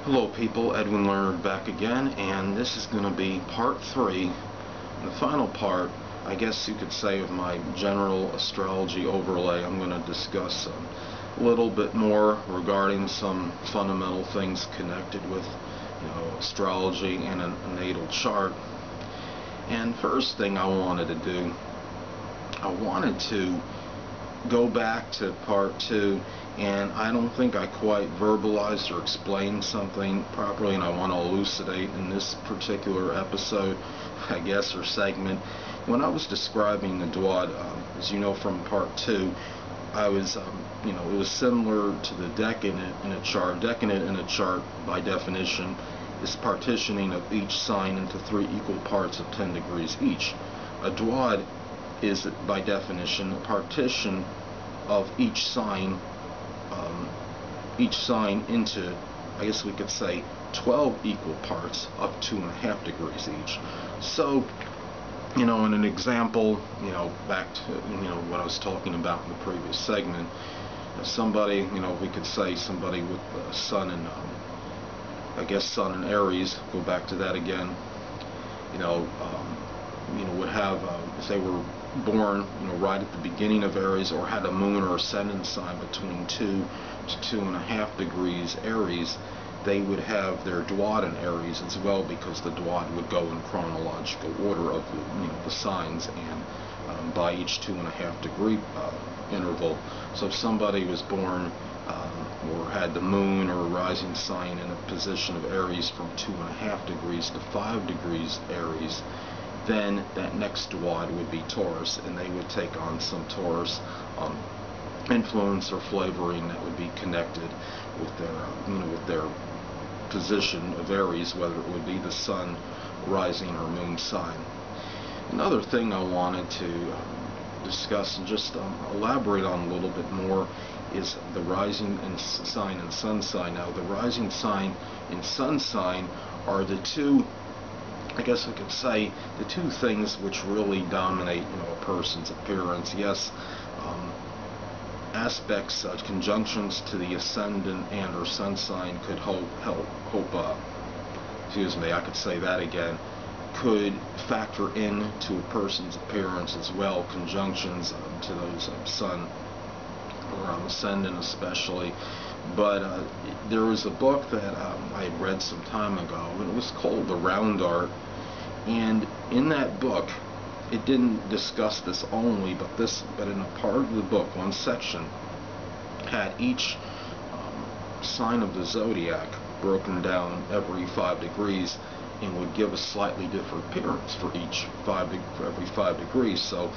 Hello people, Edwin Learnard back again, and this is going to be part 3, the final part, I guess you could say, of my general astrology overlay. I'm going to discuss a little bit more regarding some fundamental things connected with, astrology and a natal chart. And first thing I wanted to do, I wanted to go back to part 2, and I don't think I quite verbalized or explained something properly, and I want to elucidate in this particular episode, I guess, or segment. When I was describing the Dwad, as you know from part 2, I was, it was similar to the decadent in a chart. Decadent in a chart, by definition, is partitioning of each sign into 3 equal parts of 10 degrees each. A Dwad is, by definition, a partition of each sign into, I guess we could say, 12 equal parts of 2.5 degrees each. So, in an example, back to, what I was talking about in the previous segment, somebody, we could say somebody with Sun and, I guess Sun in Aries, go back to that again, would have, if they were born, right at the beginning of Aries, or had a moon or ascendant sign between 2 to 2.5 degrees Aries, they would have their Dwad in Aries as well, because the Dwad would go in chronological order of the signs, and by each 2.5 degree interval. So if somebody was born or had the moon or a rising sign in a position of Aries from 2.5 degrees to 5 degrees Aries, then that next Dwad would be Taurus, and they would take on some Taurus influence or flavoring that would be connected with their, with their position of Aries, whether it would be the Sun, rising, or moon sign. Another thing I wanted to discuss and just elaborate on a little bit more is the rising sign and sun sign. Now, the rising sign and sun sign are the two, I guess we could say, the two things which really dominate, a person's appearance. Yes, aspects, conjunctions to the ascendant and or sun sign could I could say that again, could factor into a person's appearance as well. Conjunctions to those sun or ascendant especially. But there was a book that I had read some time ago, and it was called The Round Art. And in that book, it didn't discuss this only, but in a part of the book, one section had each sign of the zodiac broken down every 5 degrees, and would give a slightly different appearance for every 5 degrees. So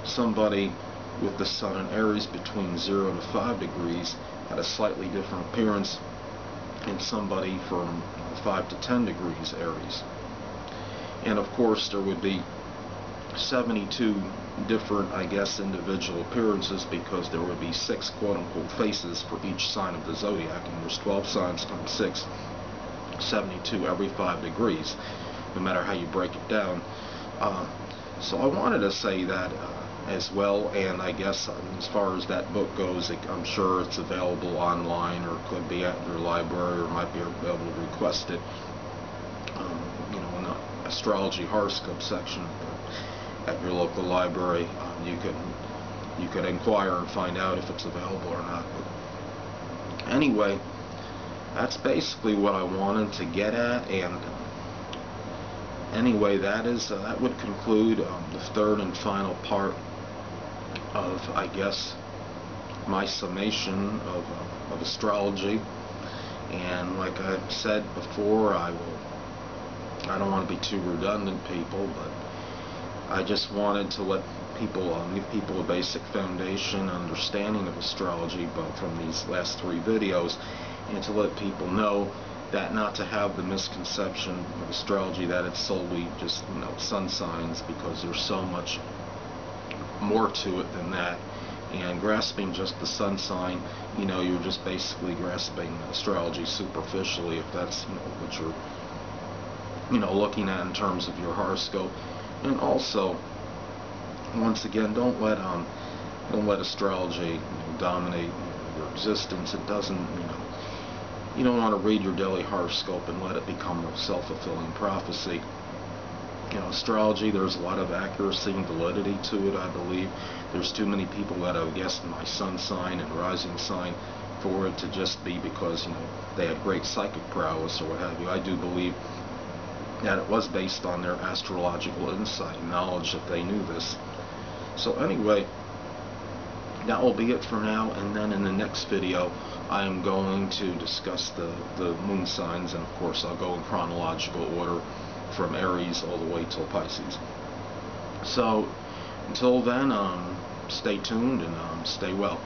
somebody with the Sun in Aries between 0 to 5 degrees had a slightly different appearance than somebody from 5 to 10 degrees Aries. And of course there would be 72 different, I guess, individual appearances, because there would be 6 quote-unquote faces for each sign of the zodiac, and there's 12 signs times 6, 72 every 5 degrees, no matter how you break it down. So I wanted to say that as well, and I guess as far as that book goes, I'm sure it's available online, or could be at your library, or might be able to request it, in the astrology horoscope section at your local library. You could inquire and find out if it's available or not. But anyway, that's basically what I wanted to get at, and anyway, that would conclude the third and final part of, I guess, my summation of astrology. And like I said before, I don't want to be too redundant, people, but I just wanted to let people, give people a basic foundation understanding of astrology, both from these last 3 videos, and to let people know that not to have the misconception of astrology that it's solely just, sun signs, because there's so much more to it than that. And grasping just the sun sign, you're just basically grasping astrology superficially, if that's, what you're, looking at in terms of your horoscope. And also, once again, don't let astrology dominate your existence. It doesn't, you don't want to read your daily horoscope and let it become a self-fulfilling prophecy. You know, astrology, there's a lot of accuracy and validity to it, I believe. There's too many people that have guessed my sun sign and rising sign for it to just be because, you know, they had great psychic prowess or what have you. I do believe that it was based on their astrological insight and knowledge that they knew this. So anyway, that will be it for now, and then in the next video I am going to discuss the moon signs, and of course I'll go in chronological order from Aries all the way till Pisces. So until then, stay tuned and stay well.